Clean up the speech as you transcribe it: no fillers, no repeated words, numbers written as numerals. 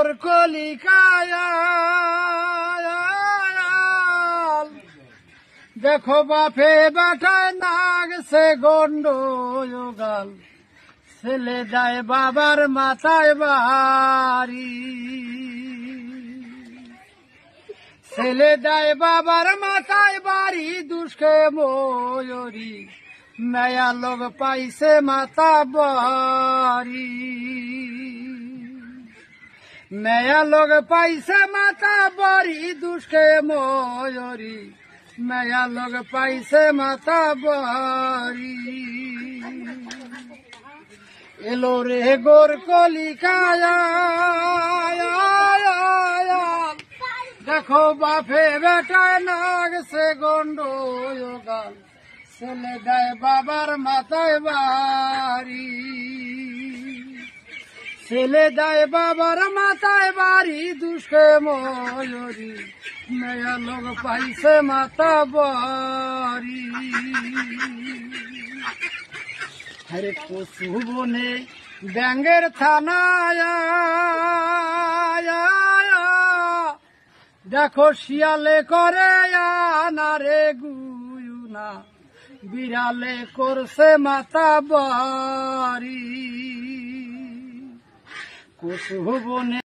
গোর কলিকায় দেখো বাপে বেটায় নাগছে গন্ডগাল ছেলে দেয় বাবার মাথায় বাড়ি ছেলে দেয় বাবার মাথায় বাড়ি দুষ্কে ময়ূরী মেয়া লোক পাইছে মাথা বাড়ি মেয়া লোক পাইছে মাথা বাড়ি দুষ্কে ময়ূরী মেয়া লোক পাইছে মাথা বাড়ি এলো রে গোর কলিকায় দেখো বাপে বেটায় নাগছে গন্ডগাল ছেলে দেয় বাবার মাথায় বাড়ি ছেলে দেয় বাবার মাথায় বাড়ি দুষ্কে ময়ূরী মেয়া লোক পাইছে মাথা বাড়ি আরে পশু বনে ব্যাঙ্গের থানায় দেখো শিয়ালে করে আনারে গুয়ুনা বিড়ালে করছে মাথা বাড়ি পশু বনে